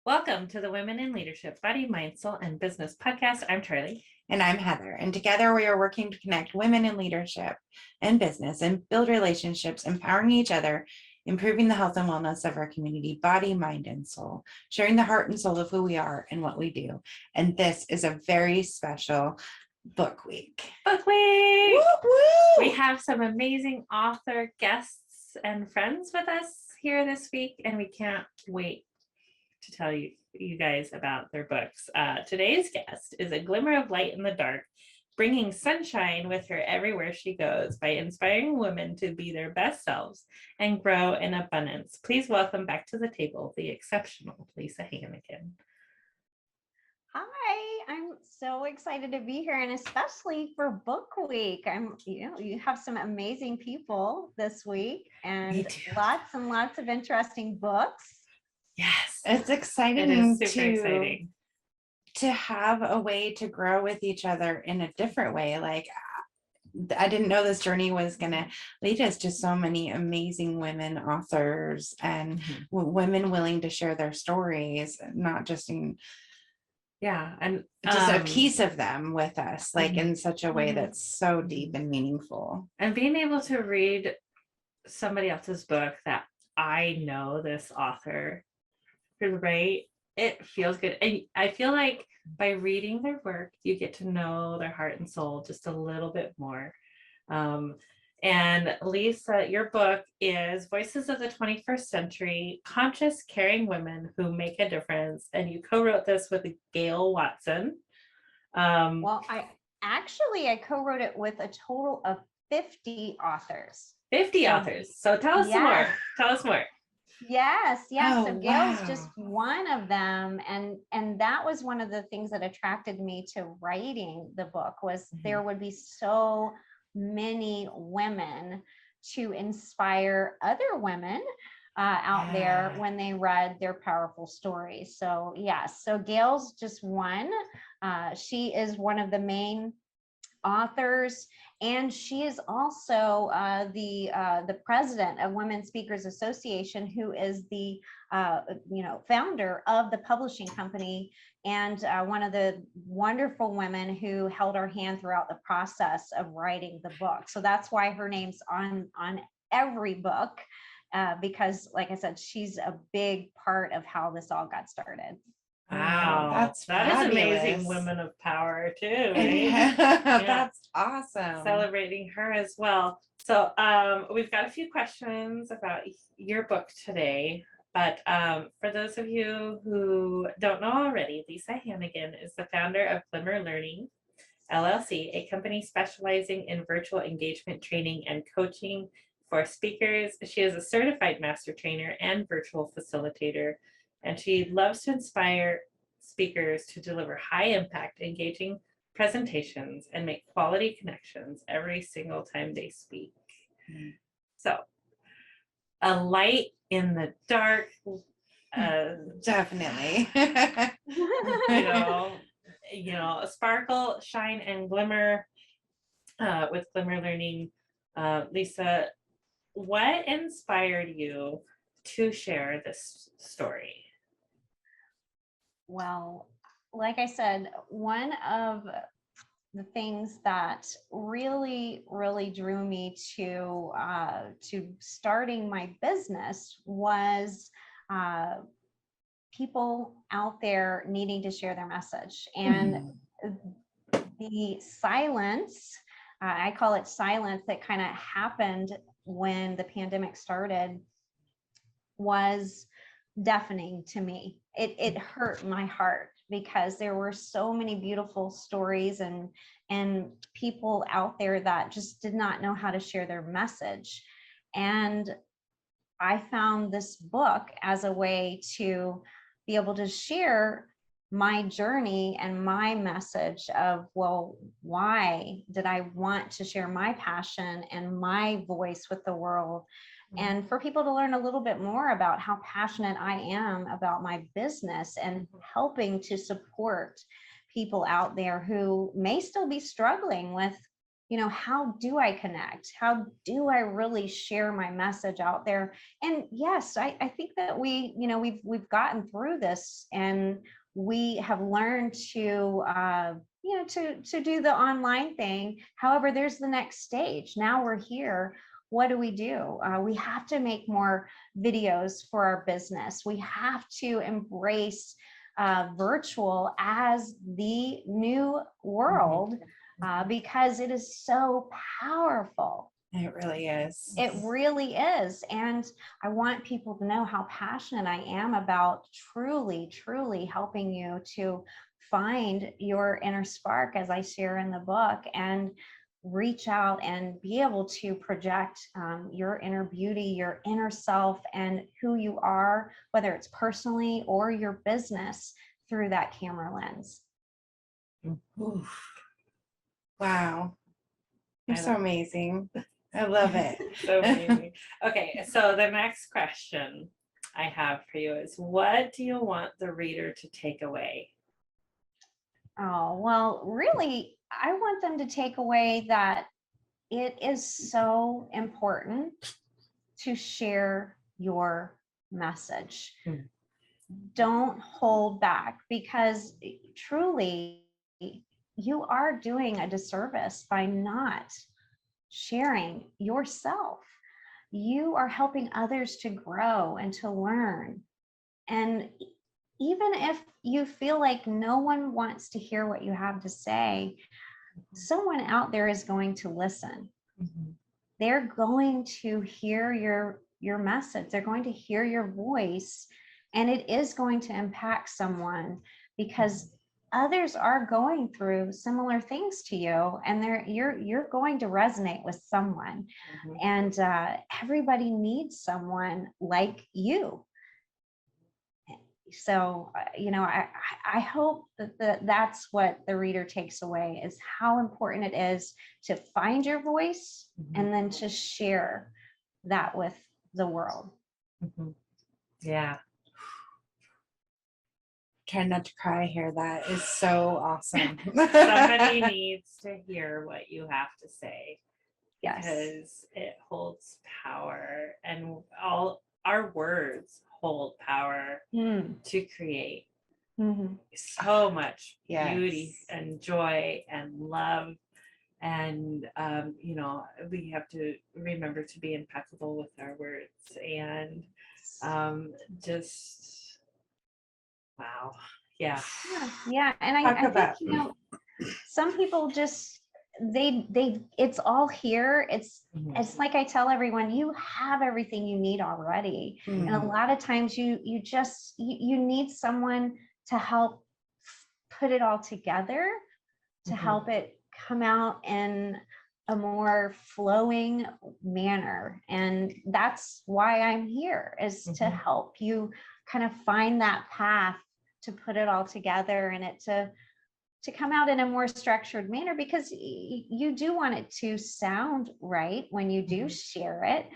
Welcome to the Women in Leadership Body, Mind, Soul, and Business podcast. I'm Charlie. And I'm Heather. And together we are working to connect women in leadership and business and build relationships, empowering each other, improving the health and wellness of our community, body, mind, and soul, sharing the heart and soul of who we are and what we do. And this is a very special book week. Book week! Woo, woo! We have some amazing author guests and friends with us here this week, and we can't wait to tell you guys about their books. Today's guest is a glimmer of light in the dark, bringing sunshine with her everywhere she goes by inspiring women to be their best selves and grow in abundance. Please welcome back to the table the exceptional Lisa Hannigan. Hi, I'm so excited to be here, and especially for book week. You have some amazing people this week and lots of interesting books. Yes, it's exciting. It is super exciting to have a way to grow with each other in a different way. Like, I didn't know this journey was going to lead us to so many amazing women authors and women willing to share their stories, not just in and just a piece of them with us, like in such a way that's so deep and meaningful. And being able to read somebody else's book that I know this author, right? It feels good. And I feel like by reading their work, you get to know their heart and soul just a little bit more. And Lisa, your book is Voices of the 21st Century, Conscious, Caring Women Who Make a Difference. And you co-wrote this with Gail Watson. Well, I co-wrote it with a total of 50 authors. 50 authors. So tell us some more. Tell us more. Yes. So Gail's just one of them, and that was one of the things that attracted me to writing the book was there would be so many women to inspire other women out there when they read their powerful stories. So so Gail's just one. She is one of the main authors, and she is also the president of Women Speakers Association, who is the founder of the publishing company, and one of the wonderful women who held our hand throughout the process of writing the book. So that's why her name's on every book, because like I said, she's a big part of how this all got started. Wow, that is amazing. Women of power too, right? That's awesome. Celebrating her as well. So we've got a few questions about your book today, but for those of you who don't know already, Lisa Hannigan is the founder of Glimmer Learning LLC, a company specializing in virtual engagement training and coaching for speakers. She is a certified master trainer and virtual facilitator, and she loves to inspire speakers to deliver high impact, engaging presentations and make quality connections every single time they speak. So, a light in the dark, definitely. A sparkle, shine, and glimmer with Glimmer Learning. Lisa, what inspired you to share this story? Well, like I said, one of the things that really drew me to starting my business was people out there needing to share their message, and the silence, I call it silence, that kind of happened when the pandemic started was deafening to me. It hurt my heart because there were so many beautiful stories and people out there that just did not know how to share their message. And I found this book as a way to be able to share my journey and my message of, well, why did I want to share my passion and my voice with the world? And for people to learn a little bit more about how passionate I am about my business and helping to support people out there who may still be struggling with how do I connect? How do I really share my message out there? And yes, I think that we've gotten through this, and we have learned to to do the online thing. However, there's the next stage. Now we're here. What do? We have to make more videos for our business. We have to embrace virtual as the new world, because it is so powerful. It really is. It really is. And I want people to know how passionate I am about truly, truly helping you to find your inner spark, as I share in the book, and reach out and be able to project your inner beauty, your inner self, and who you are, whether it's personally or your business, through that camera lens. Oof. Wow. You're so amazing. I love it. So amazing. Okay, so the next question I have for you is, what do you want the reader to take away? Oh, well, really, I want them to take away that it is so important to share your message. Don't hold back, because truly you are doing a disservice by not sharing yourself. You are helping others to grow and to learn. And even if you feel like no one wants to hear what you have to say, someone out there is going to listen. They're going to hear your message. They're going to hear your voice, and it is going to impact someone, because others are going through similar things to you, and you're going to resonate with someone. And everybody needs someone like you. So, I hope that that's what the reader takes away, is how important it is to find your voice and then to share that with the world. Yeah. Try not to cry here. That is so awesome. Somebody needs to hear what you have to say, Yes. because it holds power, and all our words hold power to create so much beauty and joy and love. And we have to remember to be impeccable with our words, and just wow. Yeah. And I think some people just they it's all here. It's like I tell everyone, you have everything you need already. And a lot of times you need someone to help put it all together, to help it come out in a more flowing manner. And that's why I'm here, is to help you kind of find that path to put it all together, and it to come out in a more structured manner, because you do want it to sound right when you do share it.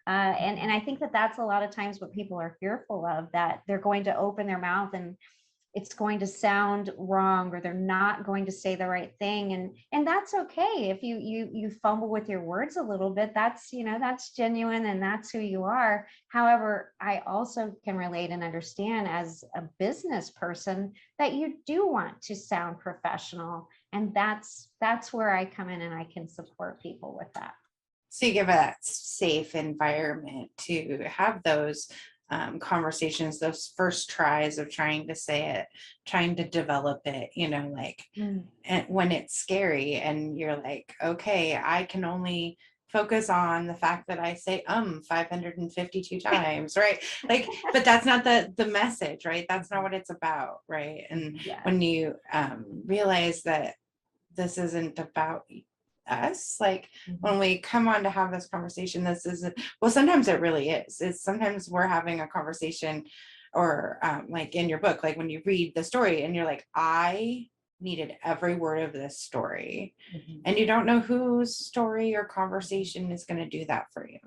And I think that that's a lot of times what people are fearful of, that they're going to open their mouth and it's going to sound wrong, or they're not going to say the right thing. And that's okay. If you fumble with your words a little bit, that's genuine, and that's who you are. However, I also can relate and understand, as a business person, that you do want to sound professional. And that's where I come in, and I can support people with that. So you give that safe environment to have those conversations, those first tries of trying to say it, trying to develop it, and when it's scary and you're like, okay, I can only focus on the fact that I say 552 times, right? But that's not the message, right? That's not what it's about, right? And when you realize that this isn't about us, when we come on to have this conversation, this isn't, well, sometimes it really is. It's sometimes we're having a conversation, or like in your book, like when you read the story and you're like, I needed every word of this story, and you don't know whose story or conversation is going to do that for you.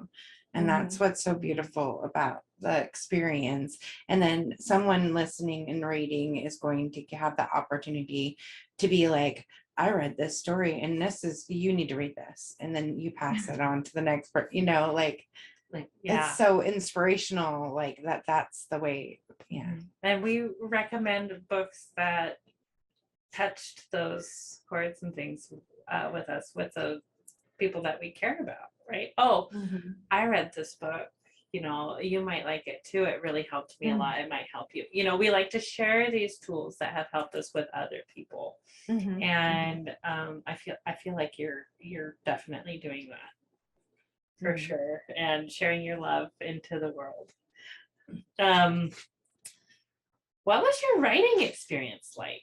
And that's what's so beautiful about the experience. And then someone listening and reading is going to have the opportunity to be like, I read this story and this is, you need to read this. And then you pass it on to the next person, you know, like yeah. it's so inspirational, like that's the way. Yeah. And we recommend books that touched those chords and things with us, with the people that we care about, right? Oh, I read this book, you know, you might like it too. It really helped me a lot. It might help you. You know, we like to share these tools that have helped us with other people. And I feel like you're definitely doing that for sure, and sharing your love into the world. What was your writing experience like?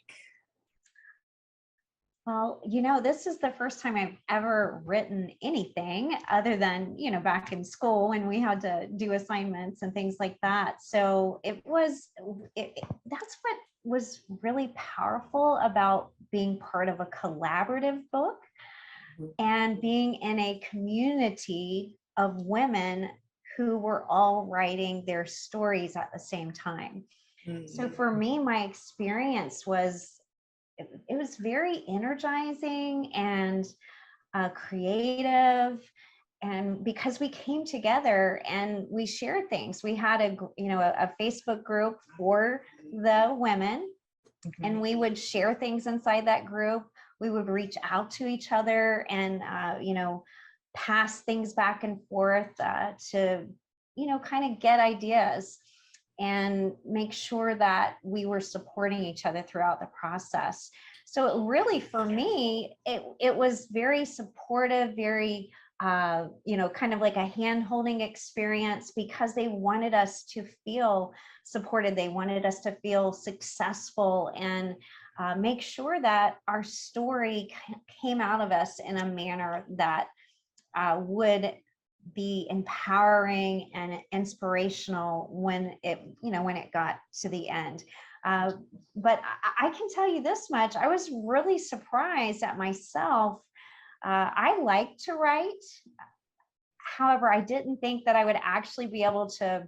Well, you know, this is the first time I've ever written anything other than, you know, back in school when we had to do assignments and things like that. So that's what was really powerful about being part of a collaborative book and being in a community of women who were all writing their stories at the same time. So for me, my experience was, it was very energizing and creative, and because we came together and we shared things. We had a Facebook group for the women, and we would share things inside that group. We would reach out to each other and pass things back and forth to kind of get ideas and make sure that we were supporting each other throughout the process. So it really, for me, it was very supportive, very, kind of like a hand-holding experience, because they wanted us to feel supported. They wanted us to feel successful and make sure that our story came out of us in a manner that would be empowering and inspirational when it got to the end. But I can tell you this much: I was really surprised at myself. I like to write. However, I didn't think that I would actually be able to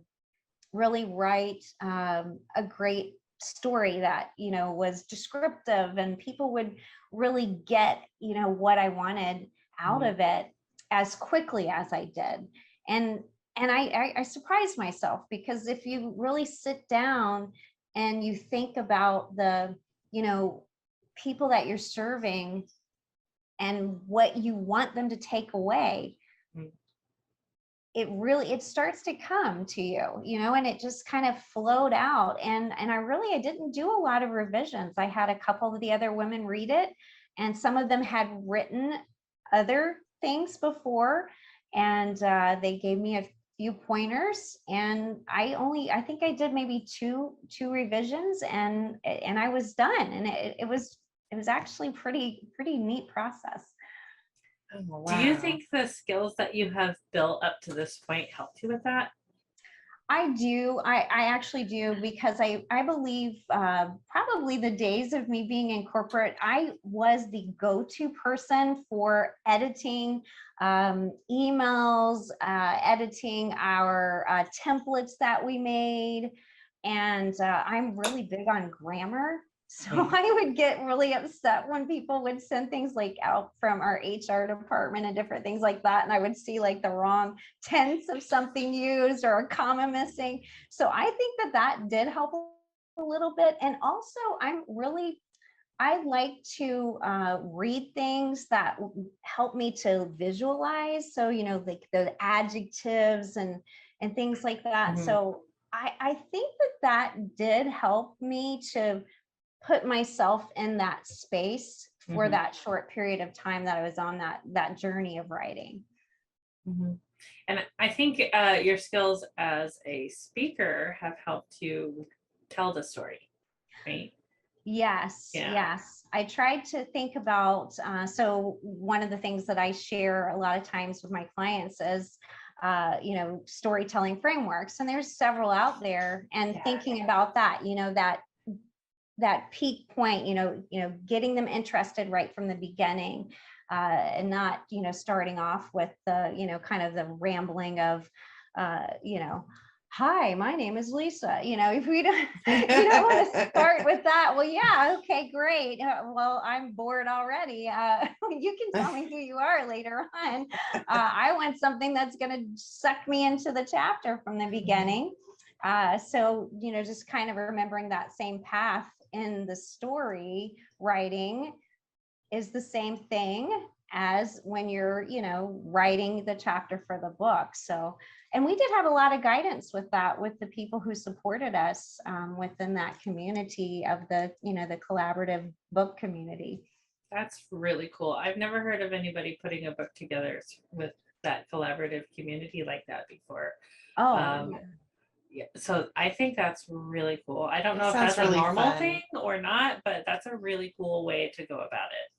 really write a great story that was descriptive and people would really get what I wanted out of it as quickly as I did. And I surprised myself, because if you really sit down and you think about the people that you're serving and what you want them to take away, it starts to come to you, and it just kind of flowed out. And I didn't do a lot of revisions. I had a couple of the other women read it, and some of them had written other things before, and they gave me a few pointers, and I think I did maybe two revisions, and I was done. And it was actually pretty neat process. Oh, wow. Do you think the skills that you have built up to this point helped you with that? I do. I actually do, because I believe probably the days of me being in corporate, I was the go-to person for editing emails, editing our templates that we made. And I'm really big on grammar. So I would get really upset when people would send things like out from our HR department and different things like that. And I would see like the wrong tense of something used or a comma missing. So I think that did help a little bit. And also I like to read things that help me to visualize. So, like the adjectives and things like that. So I think that did help me to put myself in that space for that short period of time that I was on that journey of writing. And I think your skills as a speaker have helped you tell the story, right? Yes. Yeah. Yes. I tried to think about, so one of the things that I share a lot of times with my clients is, storytelling frameworks, and there's several out there, and thinking about that, that peak point, getting them interested right from the beginning, and not, starting off with the, kind of the rambling of hi, my name is Lisa. If we don't, you don't want to start with that. Well, yeah, okay, great. Well, I'm bored already. You can tell me who you are later on. I want something that's going to suck me into the chapter from the beginning. So, just kind of remembering that same path in the story writing is the same thing as when you're, writing the chapter for the book. So, and we did have a lot of guidance with that, with the people who supported us within that community of the, the collaborative book community. That's really cool. I've never heard of anybody putting a book together with that collaborative community like that before. Yeah, so I think that's really cool. I don't know if that's really a normal fun. thing or not, but that's a really cool way to go about it.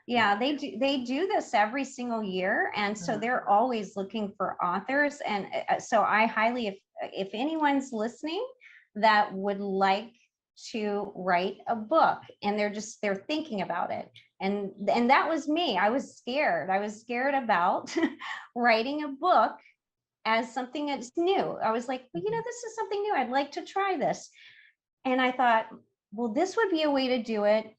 Yeah, they do this every single year, and so they're always looking for authors. And so I highly, if anyone's listening that would like to write a book and they're thinking about it, and that was me. I was scared about writing a book as something that's new. I was like, well, this is something new. I'd like to try this. And I thought, well, this would be a way to do it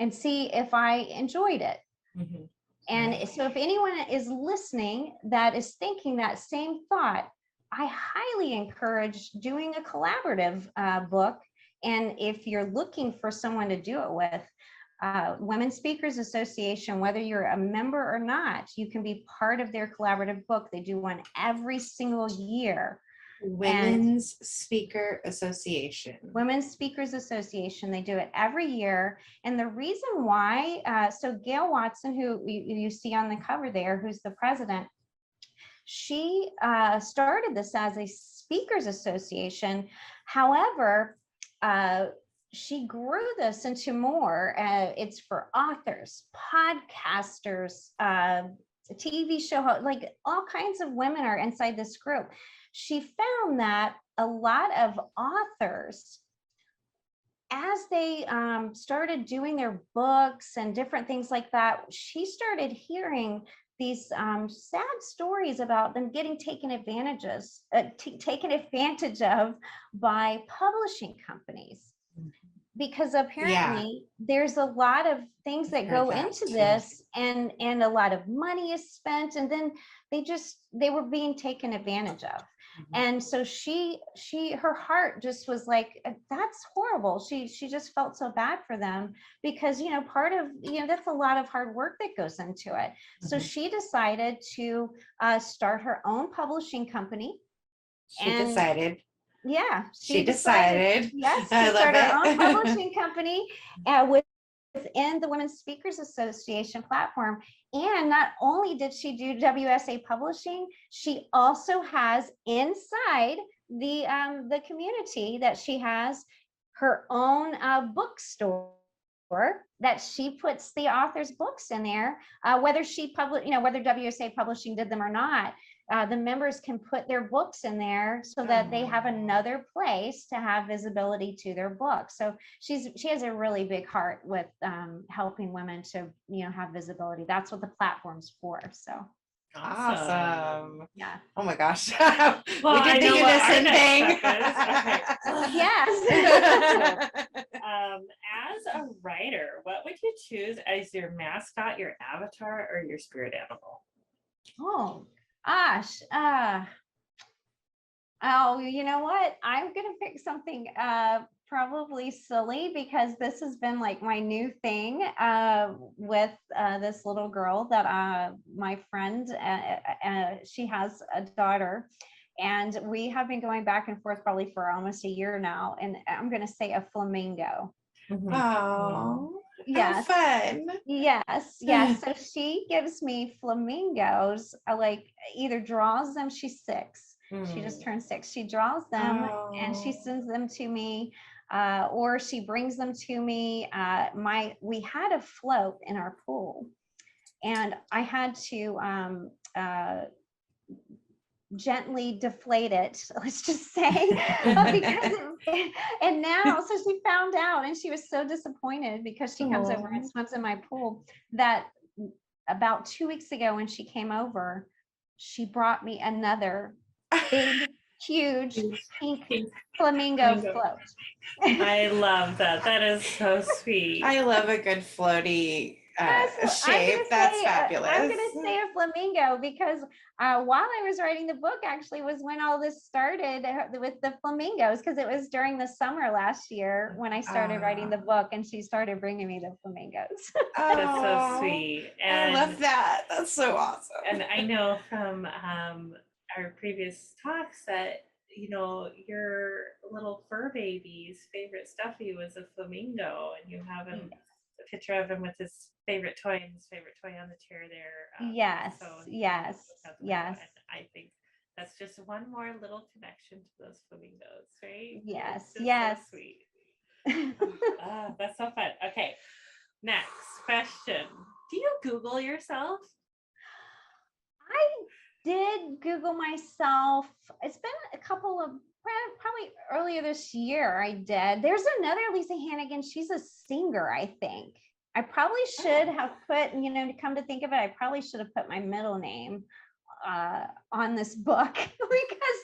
and see if I enjoyed it. Mm-hmm. And so if anyone is listening that is thinking that same thought, I highly encourage doing a collaborative book. And if you're looking for someone to do it with, Women Speakers Association, whether you're a member or not, you can be part of their collaborative book. They do one every single year. Women's Speaker Association. Women's Speakers Association. They do it every year. And the reason why, so Gail Watson, who you see on the cover there, who's the president, she started this as a speakers association. However, she grew this into more. It's for authors, podcasters, TV show hosts, like all kinds of women are inside this group. She found that a lot of authors, as they started doing their books and different things like that, she started hearing these sad stories about them getting taken advantage of by publishing companies. Because apparently there's a lot of things that go into this, and a lot of money is spent, and then they were being taken advantage of. And so her heart just was like, that's horrible. She just felt so bad for them, because part of that's a lot of hard work that goes into it. So she decided to start her own publishing company. She decided. Yeah, she decided. Yes, to start her own publishing company within the Women's Speakers Association platform. And not only did she do WSA publishing, she also has inside the community that she has her own bookstore that she puts the author's books in there, whether whether WSA Publishing did them or not. The members can put their books in there so that they have another place to have visibility to their book. So she has a really big heart with helping women to have visibility. That's what the platform's for. So awesome. Yeah. Oh my gosh. Well, we did the unison thing. Yes. As a writer, what would you choose as your mascot, your avatar, or your spirit animal? Oh gosh. Oh, you know what? I'm gonna pick something probably silly, because this has been like my new thing with this little girl that my friend, she has a daughter, and we have been going back and forth probably for almost a year now, and I'm gonna say a flamingo. Oh, yes. Fun. Yes. So she gives me flamingos, like either draws them, she's 6. She just turned 6. She draws them and she sends them to me, or she brings them to me. We had a float in our pool, and I had to gently deflate it, let's just say, and now, so she found out, and she was so disappointed, because she comes over and swims in my pool, that about 2 weeks ago when she came over, she brought me another big, huge pink Pink flamingo flamingo. float. I love that. That is so sweet. I love a good floaty shape. That's fabulous. I'm gonna say a flamingo because while I was writing the book, actually was when all this started with the flamingos, because it was during the summer last year when I started writing the book, and she started bringing me the flamingos. That's so Oh, sweet. I And love that. That's so awesome. and I know from our previous talks that your little fur baby's favorite stuffy was a flamingo, and you have him a picture of him with his favorite toy and his favorite toy on the chair there. Yes, so yes, yes. And I think that's just one more little connection to those flamingos, right? Yes, It's just yes. so sweet. That's so fun. Okay, next question. Do you Google yourself? I did Google myself. It's been a couple of, probably earlier this year I did. There's another Lisa Hannigan. She's a singer, I think. I probably should have put, to come to think of it, I probably should have put my middle name on this book because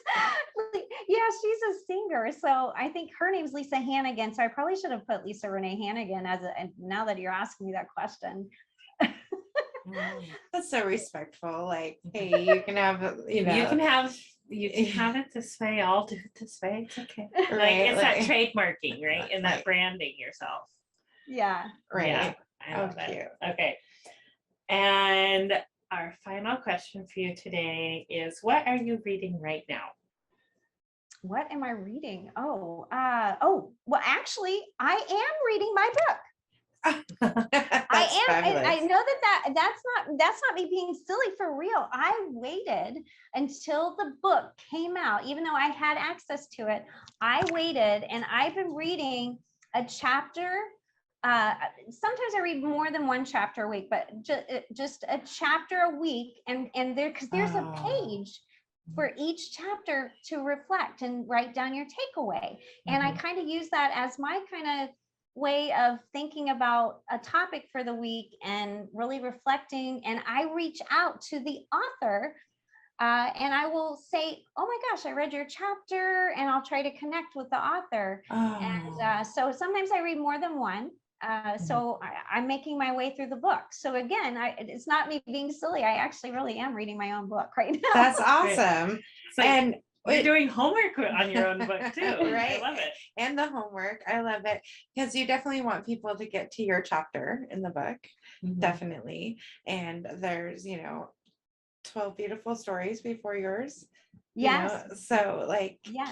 she's a singer. So I think her name's Lisa Hannigan. So I probably should have put Lisa Renee Hannigan and now that you're asking me that question. That's so respectful. Like, hey, you can have, you can have it this way. I'll do it this way. It's okay. Right, it's that trademarking, right? And that branding yourself. Yeah. Right. Yeah, I love cute. it. Okay. And our final question for you today is, what are you reading right now? What am I reading? Well, actually, I am reading my book. I am. Fabulous. I know that's not me being silly, for real. I waited until the book came out, even though I had access to it. I waited, and I've been reading a chapter. Sometimes I read more than one chapter a week, but just a chapter a week, and because there's a page for each chapter to reflect and write down your takeaway. And I kind of use that as my kind of way of thinking about a topic for the week and really reflecting. And I reach out to the author and I will say, oh my gosh, I read your chapter, and I'll try to connect with the author. And so sometimes I read more than one. So I'm making my way through the book. So again, it's not me being silly. I actually really am reading my own book right now. That's awesome. So and you're doing homework on your own book too. Right. I love it. And the homework. I love it because you definitely want people to get to your chapter in the book. Definitely. And there's, 12 beautiful stories before yours. Yes. So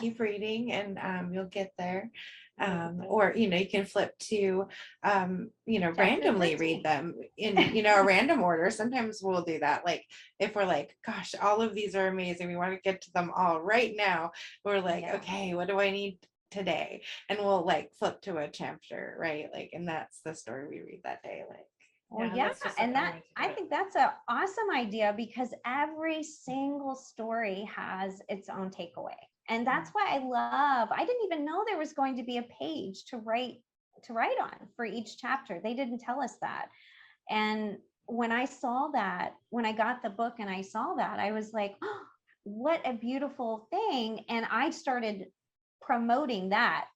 keep reading and you'll get there. Or you can flip to randomly read them in a random order. Sometimes we'll do that, like if we're like, gosh, all of these are amazing, we want to get to them all right now, we're like, okay, what do I need today? And we'll flip to a chapter, right? And that's the story we read that day. Well, and I think that's an awesome idea, because every single story has its own takeaway. And that's why I didn't even know there was going to be a page to write on for each chapter. They didn't tell us that. And when I saw that, when I got the book and I saw that, I was like, oh, what a beautiful thing. And I started promoting that.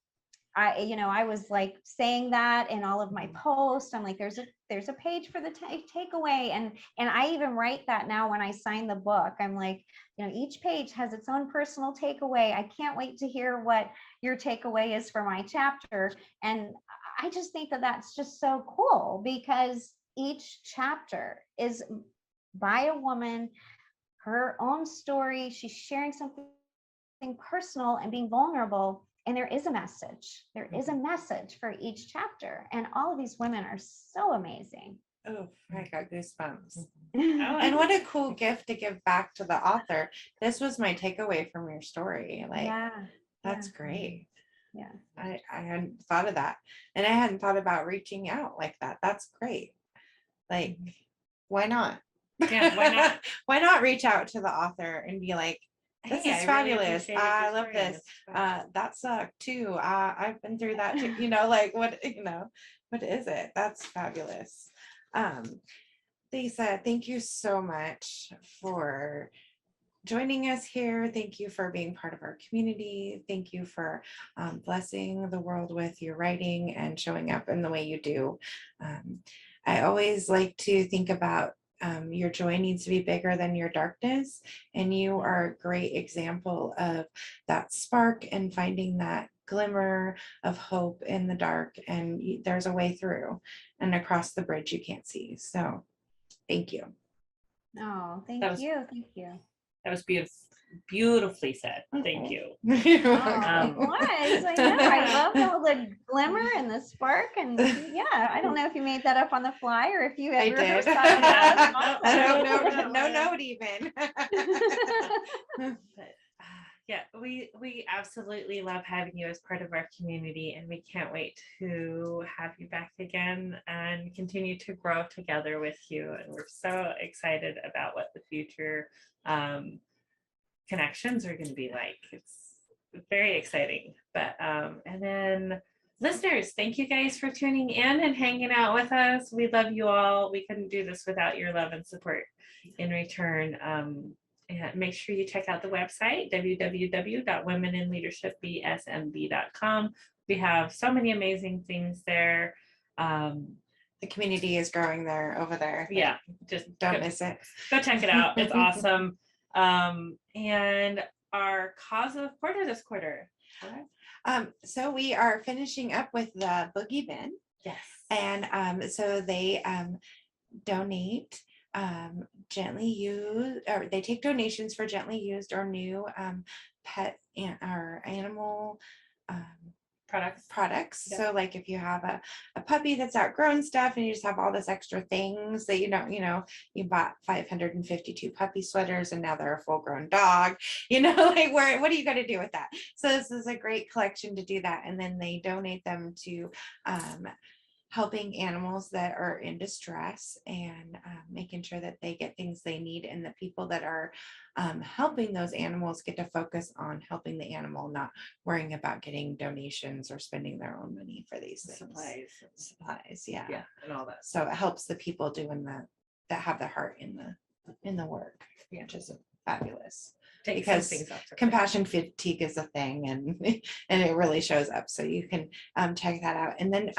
I was saying that in all of my posts. I'm like, there's a page for the takeaway. And I even write that now when I sign the book. I'm like, each page has its own personal takeaway. I can't wait to hear what your takeaway is for my chapter. And I just think that that's just so cool, because each chapter is by a woman, her own story. She's sharing something personal and being vulnerable. And there is a message. There is a message for each chapter. And all of these women are so amazing. Oh, I got goosebumps. And what a cool gift to give back to the author. This was my takeaway from your story. That's great. Yeah. I hadn't thought of that. And I hadn't thought about reaching out like that. That's great. Why not? Yeah, why not? Why not reach out to the author and be like, this is fabulous. Really I love this. That sucked too. I've been through that too. What is it? That's fabulous. Lisa, thank you so much for joining us here. Thank you for being part of our community. Thank you for blessing the world with your writing and showing up in the way you do. I always like to think about your joy needs to be bigger than your darkness. And you are a great example of that spark and finding that glimmer of hope in the dark. And there's a way through and across the bridge you can't see. So thank you. Oh, That thank was- you. Thank you. That was beautifully said. Thank you. Oh, it was. I know. I love all the glimmer and the spark. And yeah, I don't know if you made that up on the fly or if you I ever did. that. I don't know. No note even. But yeah, we absolutely love having you as part of our community, and we can't wait to have you back again and continue to grow together with you. And we're so excited about what the future connections are going to be like. It's very exciting. But and then listeners, thank you guys for tuning in and hanging out with us. We love you all. We couldn't do this without your love and support in return. And make sure you check out the website, www.womeninleadershipbsmb.com. We have so many amazing things there. The community is growing there over there. Yeah, just Don't miss it. go check it out. It's awesome. And our cause of the quarter this quarter. So we are finishing up with the Boogie Bin. Yes. And so they donate gently used, or they take donations for gently used or new pet or animal products. Yeah. So like if you have a puppy that's outgrown stuff and you just have all this extra things that you bought 552 puppy sweaters and now they're a full grown dog, like what are you going to do with that? So this is a great collection to do that. And then they donate them to helping animals that are in distress and making sure that they get things they need, and the people that are helping those animals get to focus on helping the animal, not worrying about getting donations or spending their own money for these things. Supplies, yeah, and all that. So it helps the people doing that have the heart in the work, which is fabulous. Take Because some things off to compassion fatigue is a thing, and it really shows up. So you can check that out. And then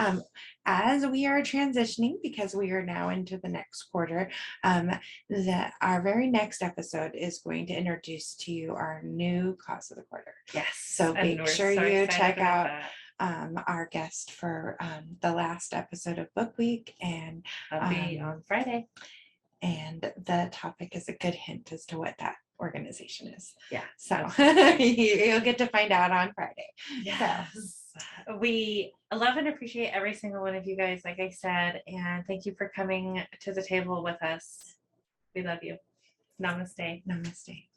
as we are transitioning, because we are now into the next quarter, our very next episode is going to introduce to you our new cause of the quarter. Yes. So and make we're sure so you excited check about out that. our guest for the last episode of Book Week, and I'll be on Friday. and the topic is a good hint as to what that organization is. Yeah. So you'll get to find out on Friday. Yes. We love and appreciate every single one of you guys, like I said, and thank you for coming to the table with us. We love you. Namaste. Namaste.